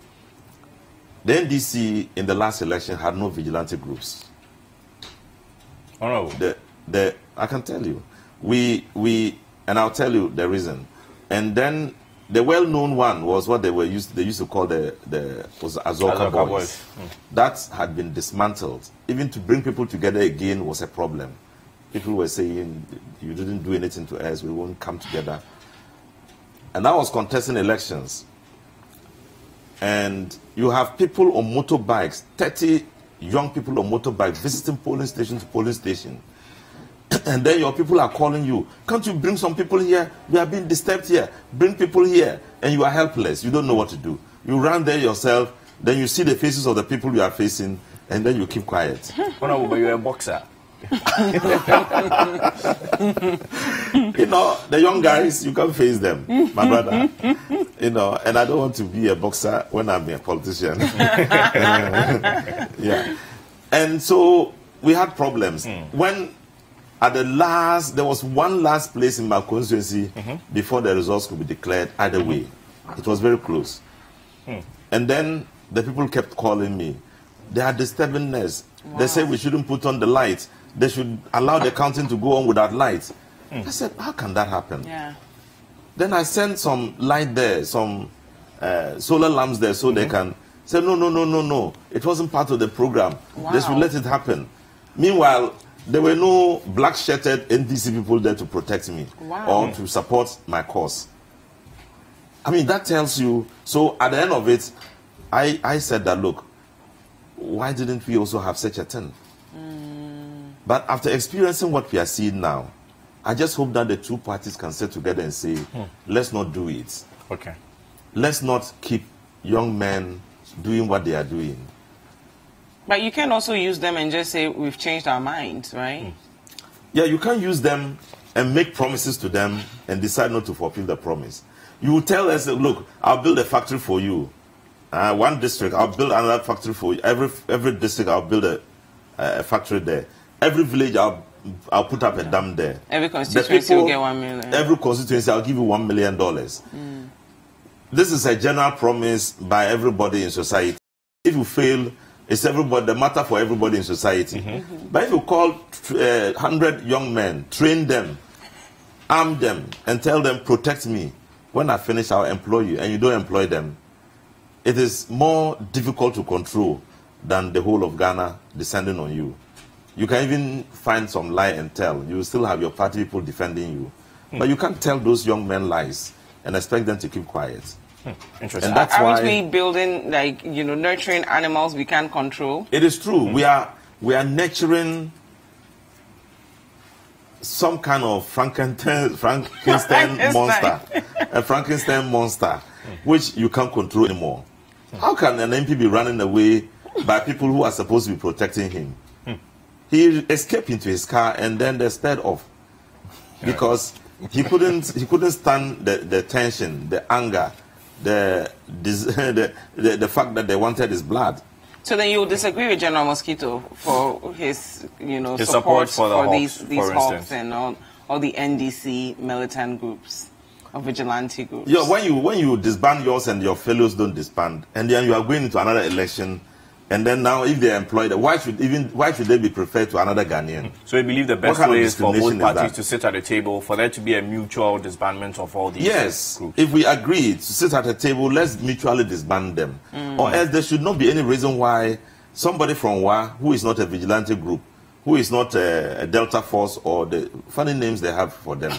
the NDC in the last election had no vigilante groups. Oh no. I can tell you, and I'll tell you the reason. And then the well-known one was what they used to call the Azoka Boys. That had been dismantled. Even to bring people together again was a problem. People were saying, you didn't do anything to us, we won't come together. And that was contesting elections. And you have people on motorbikes, 30 young people on motorbikes visiting polling station to polling station. And then your people are calling you, can't you bring some people here? We are being disturbed here. Bring people here. And you are helpless. You don't know what to do. You run there yourself, then you see the faces of the people you are facing, and then you keep quiet. Oh, but you're a boxer. You know, the young guys, you can't face them, my brother. You know, and I don't want to be a boxer when I'm a politician. Yeah. And so we had problems. When at the last, there was one last place in my constituency before the results could be declared either way. It was very close. And then the people kept calling me. They are disturbingness. Wow. They say we shouldn't put on the lights. They should allow the counting to go on without lights. I said, how can that happen? Yeah. Then I sent some light there, some solar lamps there, so they can say, no. It wasn't part of the program. Wow. They should let it happen. Meanwhile, there were no black-shirted NDC people there to protect me or to support my cause. I mean, that tells you. So at the end of it, I said that, look, why didn't we also have such a thing? But after experiencing what we are seeing now, I just hope that the two parties can sit together and say, let's not do it. Okay. Let's not keep young men doing what they are doing. But you can also use them and just say, we've changed our minds, right? Yeah, you can use them and make promises to them and decide not to fulfill the promise. You will tell us, look, I'll build a factory for you. One district, I'll build another factory for you. Every district, I'll build a factory there. Every village, I'll put up a dam there. Every constituency will get 1 million. Every constituency, I'll give you $1 million. This is a general promise by everybody in society. If you fail, it's everybody, the matter for everybody in society. But if you call 100 young men, train them, arm them, and tell them, protect me. When I finish, I'll employ you, and you don't employ them, it is more difficult to control than the whole of Ghana descending on you. You can even find some lie and tell. You will still have your party people defending you. But you can't tell those young men lies and expect them to keep quiet. Interesting. And that's why aren't we building, like, nurturing animals we can't control? it is true. We are nurturing some kind of Frankenstein monster, a Frankenstein monster, which you can't control anymore. How can an MP be running away by people who are supposed to be protecting him? He escaped into his car and then they sped off because he couldn't stand the tension, the anger, the fact that they wanted his blood. So then you disagree with General Mosquito for his, His support for Hawks, these for Hawks instance. and all the NDC militant groups or vigilante groups. Yeah, when you disband yours and your fellows don't disband, and then you are going into another election, and then now if they are employed, why should they be preferred to another Ghanaian? So you believe the best What kind of way is for both discrimination is parties that? to sit at the table, for there to be a mutual disbandment of all these Yes, groups? if we agree to sit at a table, let's mutually disband them. Or else there should not be any reason why somebody from WA, who is not a vigilante group, who is not a Delta Force or the funny names they have for them.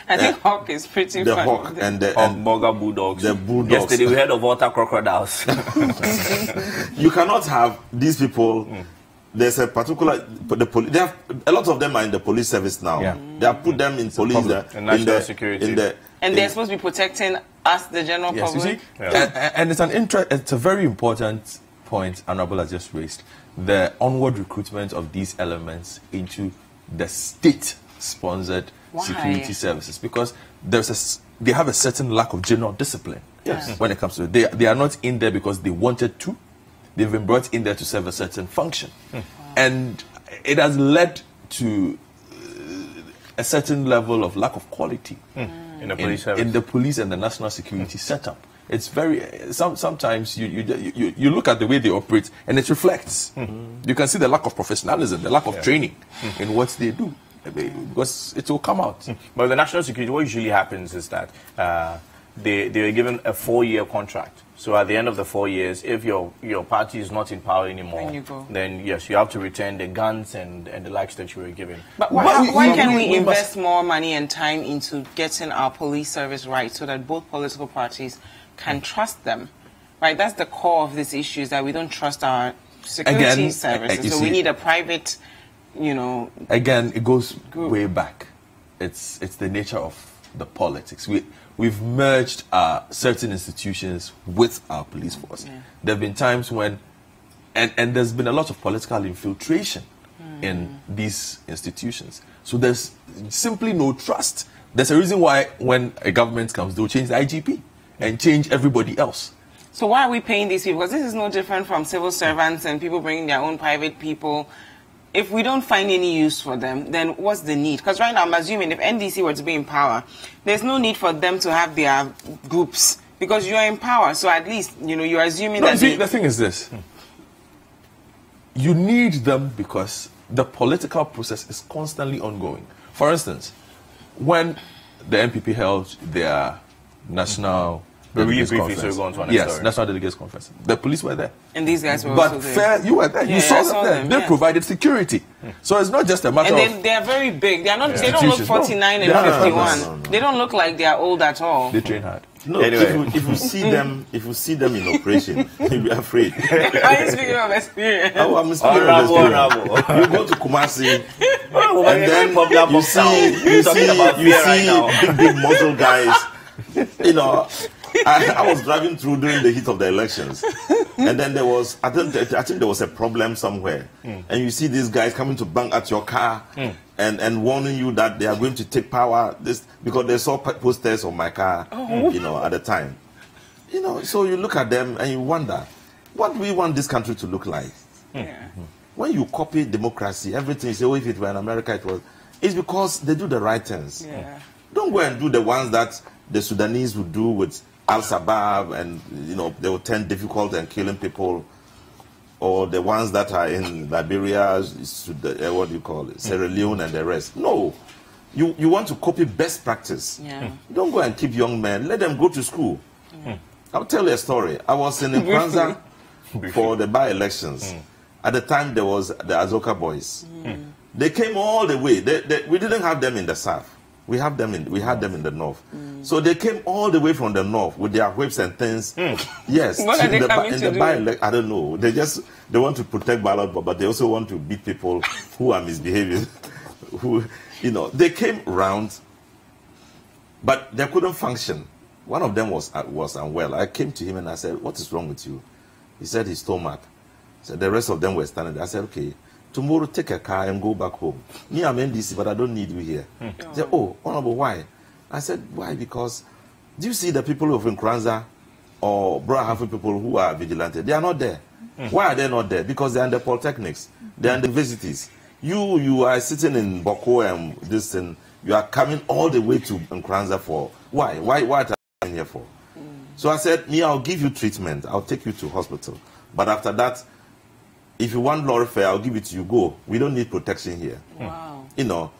I think Hawk is pretty The fun. Hawk and the Burger Bulldogs. the Bulldogs. Yesterday we heard of water crocodiles. You cannot have these people. There's a particular they have a lot of them are in the police service now. Yeah. They have put them in police And national security. And they're supposed to be protecting us, the general Yes, you public. see, Yeah. and it's a very important point Honorable has just raised, the onward recruitment of these elements into the state-sponsored Why? security services, because they have a certain lack of general discipline. Yes. When it comes to it, they are not in there because they wanted to. They've been brought in there to serve a certain function, and it has led to a certain level of lack of quality in the police service. in the police and the national security setup. It's very sometimes you look at the way they operate and it reflects. You can see the lack of professionalism, the lack of training in what they do, because it will come out. But the national security, what usually happens is that they are given a 4-year contract. So at the end of the 4 years, if your party is not in power anymore, Then you go. then yes, you have to return the guns and the likes that you were given. But why can't we invest more money and time into getting our police service right so that both political parties can trust them? Right, that's the core of this issue, is that we don't trust our security services. you So we see- need a private, Again, it goes Group. way back. It's the nature of the politics. We've merged certain institutions with our police force. There have been times when, and there's been a lot of political infiltration in these institutions. So there's simply no trust. There's a reason why when a government comes, they'll change the IGP and change everybody else. So why are we paying these people? Because this is no different from civil servants and people bringing their own private people. If we don't find any use for them, then what's the need? Because right now, I'm assuming if NDC were to be in power, there's no need for them to have their groups because you're in power. So at least, you're assuming No, that... see, the thing is this. you need them because the political process is constantly ongoing. For instance, when the NPP held their national delegates conference, national delegates conference, the police were there. And these guys were but also there. You were there. Yeah, you saw them there. They provided security. So it's not just a matter and they are very big. They are not. They don't look 49 and 51. No. They don't look like they are old at all. They train hard. No, anyway. if you see them, in operation, you'll be afraid. Are you speaking of experience? Oh, I'm speaking of experience. You go to Kumasi, and then you see big muscle guys. You know, I was driving through during the heat of the elections, and then there was, I think there was a problem somewhere, and you see these guys coming to bang at your car and warning you that they are going to take power. Because they saw posters on my car, you know, at the time. You know, so you look at them and you wonder, what do we want this country to look like? Yeah. When you copy democracy, everything you say, oh, if it were in America, it was. It's because they do the right things. Yeah. Don't go and do the ones that the Sudanese would do with Al-Shabaab, and you know they will turn difficult and killing people, or the ones that are in Liberia, what do you call it, Sierra Leone and the rest. No, you want to copy best practice. Yeah. Don't go and keep young men. Let them go to school. I'll tell you a story. I was in Kwanzaa for the by-elections. At the time, there was the Azoka boys. They came all the way. We didn't have them in the south. We had them in the north. So they came all the way from the north with their whips and things. Yes. What are they coming to do? I don't know. They want to protect ballot, but they also want to beat people who are misbehaving. Who, you know, they came round, but they couldn't function. One of them was unwell. I came to him and I said, "What is wrong with you?" He said his stomach. So the rest of them were standing there. I said, "Okay, tomorrow take a car and go back home. Me, I'm NDC, but I don't need you here." He said, "Oh, Honorable, why?" I said, "Why? Because do you see the people of Nkranza or Brahafu people who are vigilantes? They are not there. Why are they not there? Because they are in the polytechnics. They are in the universities. You are sitting in Boko and this, and you are coming all the way to Nkranza for why? Why are you coming here for?" So I said, "Me, I'll give you treatment. I'll take you to hospital. But after that, if you want lorry fare, I'll give it to you. Go. We don't need protection here." Wow. You know.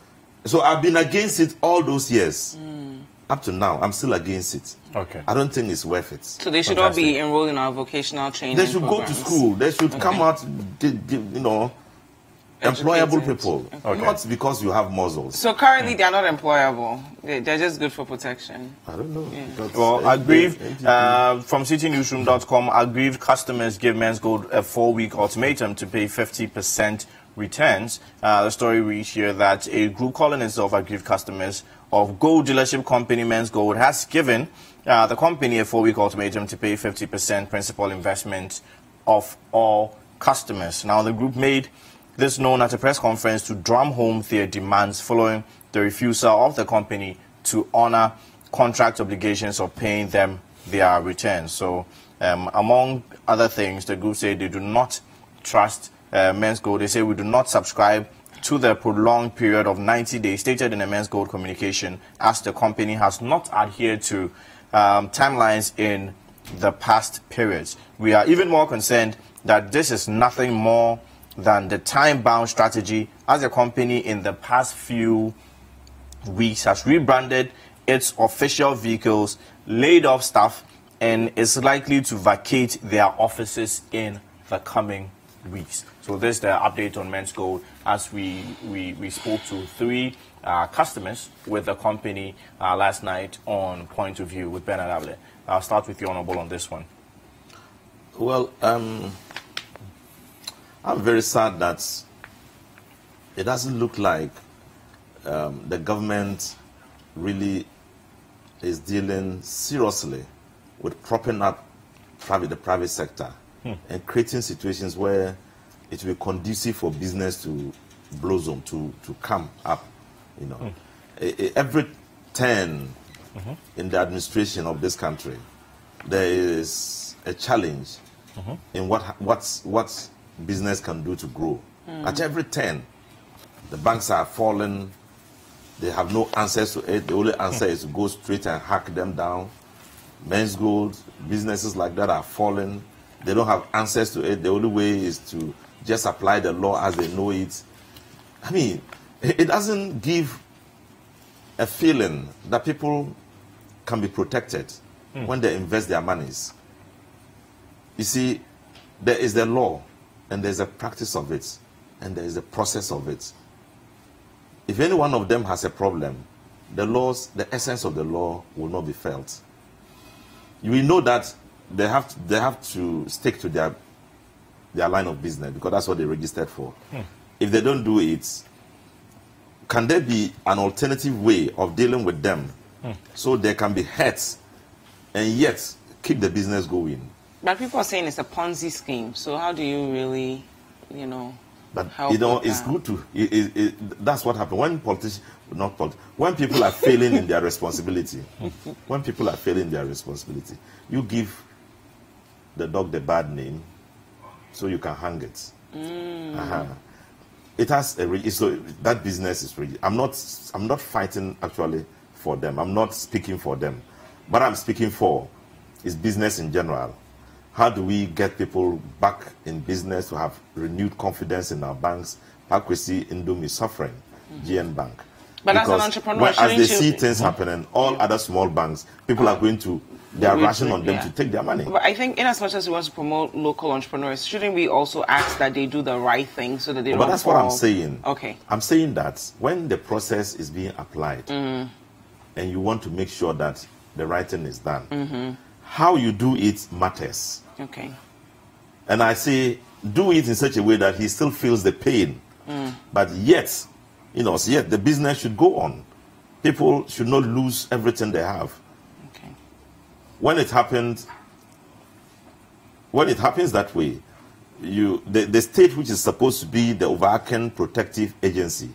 So I've been against it all those years. Up to now, I'm still against it. Okay. I don't think it's worth it. So they should all be enrolled in our vocational training. They should go to school. They should come out, you know, employable people. Not because you have muscles. So currently they are not employable. They're just good for protection. I don't know. Yeah. Well, aggrieved, from citynewsroom.com, aggrieved customers give Men's Gold a 4-week ultimatum to pay 50% returns. The story reads here that a group calling itself aggrieved customers of gold dealership company Men's Gold has given the company a 4-week ultimatum to pay 50% principal investment of all customers. Now, the group made this known at a press conference to drum home their demands following the refusal of the company to honor contract obligations of paying them their returns. So, among other things, the group said they do not trust Men's Gold. They say we do not subscribe to the prolonged period of 90 days stated in the Men's Gold communication, as the company has not adhered to timelines in the past periods. We are even more concerned that this is nothing more than the time-bound strategy, as the company in the past few weeks has rebranded its official vehicles, laid off staff, and is likely to vacate their offices in the coming weeks. So this is the update on Men's Gold, as we spoke to 3 customers with the company last night on Point of View with Bernard Able. I'll start with you, Honorable, on this one. Well, I'm very sad that it doesn't look like the government really is dealing seriously with propping up the private sector and creating situations where it will be conducive for business to blossom, to come up. You know, every turn in the administration of this country, there is a challenge in what business can do to grow. At every turn, the banks are falling. They have no answers to it. The only answer is to go straight and hack them down. Men's Gold, businesses like that are falling. They don't have answers to it. The only way is to just apply the law as they know it. I mean, it doesn't give a feeling that people can be protected when they invest their monies. You see, there is the law, and there's a practice of it, and there is a process of it. If any one of them has a problem, the essence of the law will not be felt. We know that they have to stick to their line of business because that's what they registered for. If they don't do it, can there be an alternative way of dealing with them so they can be hurt and yet keep the business going? But people are saying it's a Ponzi scheme. So how do you really, But help it's good to. That's what happens when when people are failing in their responsibility. When people are failing in their responsibility, you give the dog the bad name, so you can hang it. It has so that business is really. I'm not fighting actually for them. I'm not speaking for them. What I'm speaking for is business in general. How do we get people back in business to have renewed confidence in our banks? Pakwesi Indum is suffering, GN Bank. But as an entrepreneur, as they see things happening, all other small banks, people are going to, they are rushing on them to take their money. But I think in as much as we want to promote local entrepreneurs, shouldn't we also ask that they do the right thing so that they don't But that's fall? what I'm saying. Okay. I'm saying that when the process is being applied and you want to make sure that the right thing is done, how you do it matters. Okay. And I say, do it in such a way that he still feels the pain. But yet, yet the business should go on. People should not lose everything they have. Okay. When it happens that way, the state, which is supposed to be the overarching protective agency,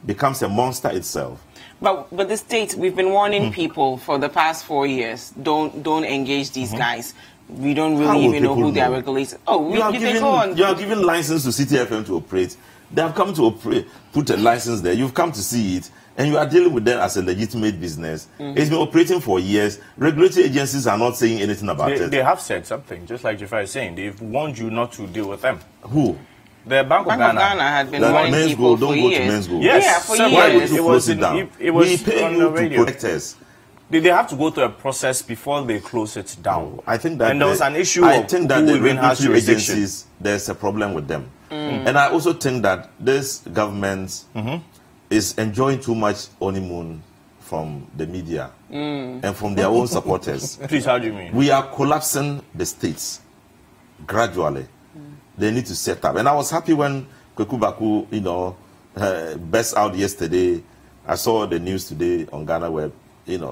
becomes a monster itself. But the state, we've been warning people for the past 4 years, don't engage these guys. We don't really even know who they are regulating. Oh, you are giving license to City FM to operate. They have come to operate, put a license there. You've come to see it, and you are dealing with them as a legitimate business. It's been operating for years. Regulatory agencies are not saying anything about it. They have said something, just like Jafar is saying. They've warned you not to deal with them. Who? The Bank of Ghana had been warning people for years. Yes, for years. Why would you close it down? It was we pay on you the to radio. protect us. They have to go through a process before they close it down. I think that and there was an issue I of think that who the even has regulatory jurisdiction. agencies, there's a problem with them. And I also think that this government is enjoying too much honeymoon from the media and from their own supporters. Please, how do you mean? We are collapsing the states gradually. They need to set up. And I was happy when Kweku Baku, burst out yesterday. I saw the news today on Ghana Web,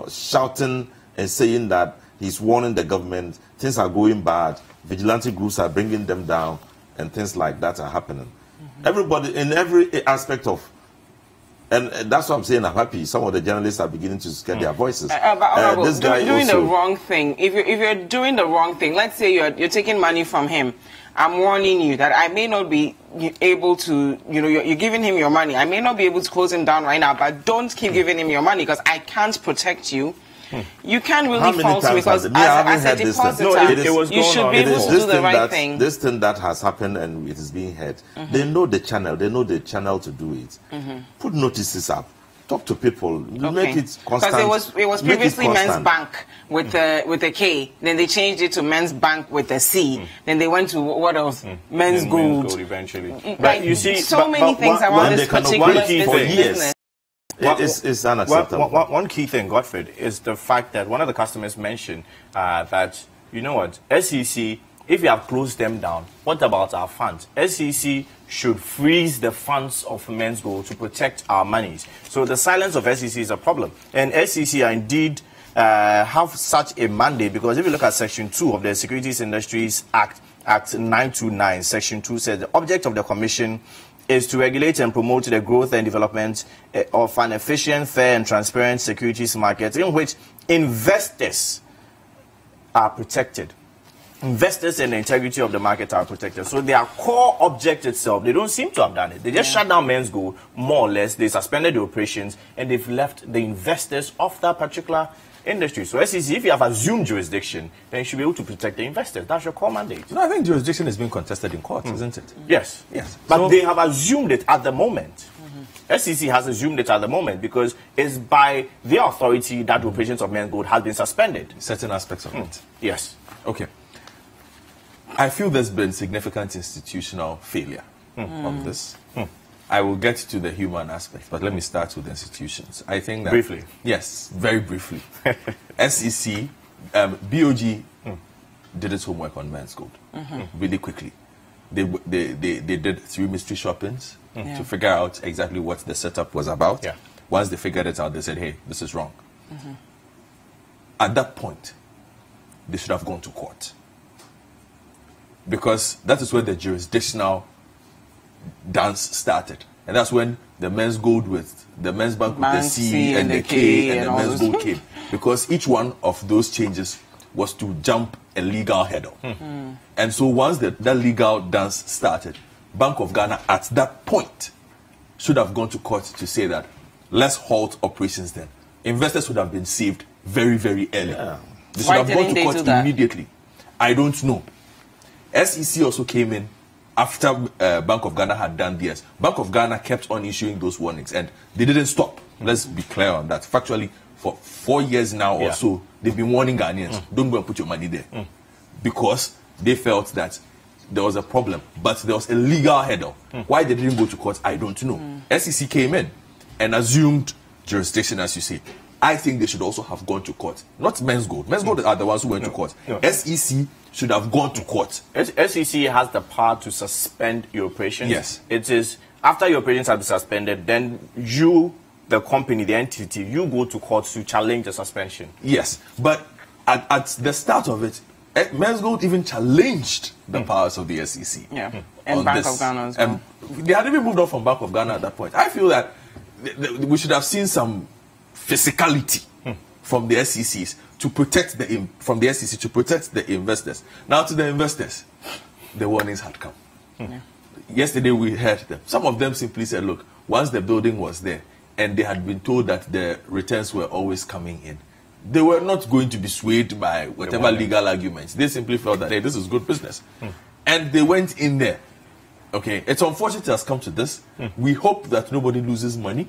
shouting and saying that he's warning the government, things are going bad, vigilante groups are bringing them down, and things like that are happening. Everybody, in every aspect of, and that's what I'm saying, I'm happy. Some of the journalists are beginning to get their voices. This guy doing the wrong thing. If you're doing the wrong thing, let's say you're taking money from him, I'm warning you that I may not be able to, you're giving him your money. I may not be able to close him down right now, but don't keep giving him your money because I can't protect you. You can't really fault me because as a depositor, you should be able to do the right thing. This thing that has happened and it is being heard, they know the channel. They know the channel to do it. Put notices up. Talk to people. Make it constant. Because it was previously Men's Bank with a K. Then they changed it to Men's Bank with a C. Then they went to what else? Men's Gold. Eventually. But you see, so many things around this particular business. It's unacceptable. One key thing, Godfred, is the fact that one of the customers mentioned that, SEC, if you have closed them down, what about our funds? SEC should freeze the funds of Men's Gold to protect our monies. So the silence of SEC is a problem. And SEC are indeed have such a mandate because if you look at Section 2 of the Securities Industries Act, Act 929, Section 2 says the object of the Commission is to regulate and promote the growth and development of an efficient, fair, and transparent securities market in which investors are protected. Investors and the integrity of the market are protected. So their core object itself, they don't seem to have done it. They just shut down Men's Gold, more or less. They suspended the operations, and they've left the investors off that particular industry. So SEC, if you have assumed jurisdiction, then you should be able to protect the investors. That's your core mandate. No, I think jurisdiction is being contested in court, isn't it? Yes. Yes. But So- they have assumed it at the moment. SEC has assumed it at the moment because it's by their authority that the operations of Men's Gold has been suspended. Certain aspects of it. Yes. Okay. I feel there's been significant institutional failure on this. I will get to the human aspect, but let me start with institutions. I think that... Briefly. Yes, very briefly. SEC, BOG did its homework on Men's Gold really quickly. They did 3 mystery shoppings to figure out exactly what the setup was about. Yeah. Once they figured it out, they said, hey, this is wrong. At that point, they should have gone to court. Because that is where the jurisdictional dance started. And that's when the Men's Gold with the Men's Bank with the C and the K and the Men's Gold came. Because each one of those changes was to jump a legal hurdle. And so once that legal dance started, Bank of Ghana at that point should have gone to court to say that let's halt operations then. Investors would have been saved very, very early. Yeah. They should Why have gone didn't to they court do that? immediately. I don't know. SEC also came in after Bank of Ghana had done theirs. Bank of Ghana kept on issuing those warnings and they didn't stop. Let's be clear on that. Factually, for 4 years now or so, they've been warning Ghanaians, don't go and put your money there. Because they felt that there was a problem, but there was a legal hurdle. Why they didn't go to court, I don't know. SEC came in and assumed jurisdiction, as you say. I think they should also have gone to court. Not Men's Gold. Men's Gold are the ones who went to court. SEC should have gone to court. SEC has the power to suspend your operations. Yes. It is after your operations have been suspended, then you, the company, the entity, you go to court to challenge the suspension. Yes, but at the start of it, Men's Gold even challenged the powers of the SEC. Yeah, and on Bank this. of Ghana as well. They had even moved on from Bank of Ghana at that point. I feel that we should have seen some physicality from the SECs to protect from the SEC to protect the investors. Now to the investors, the warnings had come. Yesterday we heard them. Some of them simply said, look, once the building was there and they had been told that the returns were always coming in, they were not going to be swayed by whatever legal arguments. They simply felt that, hey, this is good business. And they went in there. Okay, it's unfortunate it has come to this. We hope that nobody loses money.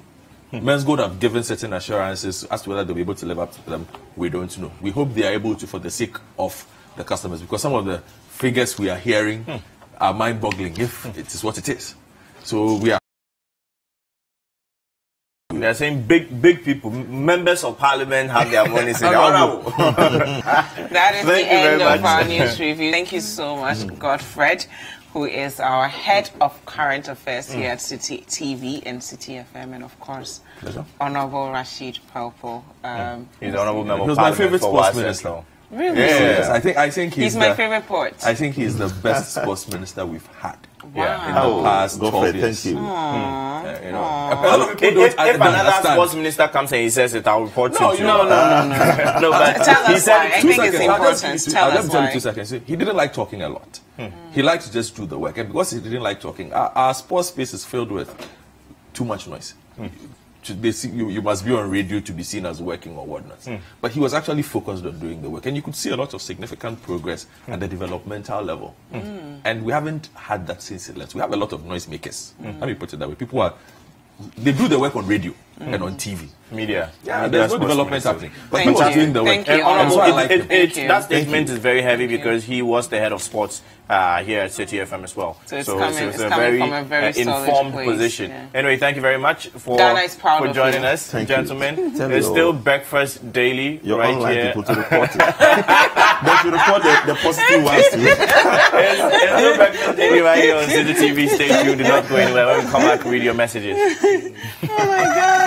Men's Gold have given certain assurances as to whether they'll be able to live up to them. We don't know. We hope they are able to for the sake of the customers, because some of the figures we are hearing are mind-boggling if it is what it is. So we are... They're saying big people, members of parliament have their money in the That is Thank the you very end of much. our news review. Thank you so much, Godfred, who is our head of current affairs here at City TV and City FM, and of course, Honorable Rashid Palpo. He's the honorable member He of was my parliament favorite for sports West minister. Central. Really? Yes, I think He's my favorite poet. I think he's the best sports minister we've had. Wow. In the past 12 Godfrey, years. thank you. You know, a lot of people If don't another understand. sports minister comes and he says it, I'll report No, to you. No. No, but Tell he us said why. I it think two it's seconds. important. Tell Let us me tell you why. 2 seconds. He didn't like talking a lot. He liked to just do the work. And because he didn't like talking, our sports space is filled with too much noise. You must be on radio to be seen as working or whatnot. But he was actually focused on doing the work. And you could see a lot of significant progress at the developmental level. And we haven't had that since it left. We have a lot of noisemakers. Let me put it that way. They do the work on radio and on TV. Media. Yeah, there's no sports development minister. happening. But Thank he was you. doing the work. Thank you. And And honorable, so I like him. Thank you. that statement is very heavy because he was the head of sports here at City FM as well. So it's coming from a very solid informed place, position. yeah. Anyway, thank you very much for Ghana is proud of joining you. us, Thank you. gentlemen. Tell It's you still all. breakfast daily Your right online here. people to report it. They should report the positive ones too. It's still breakfast daily right here on City TV. Stay tuned. Do not go anywhere. When we come back, read your messages. Oh my God.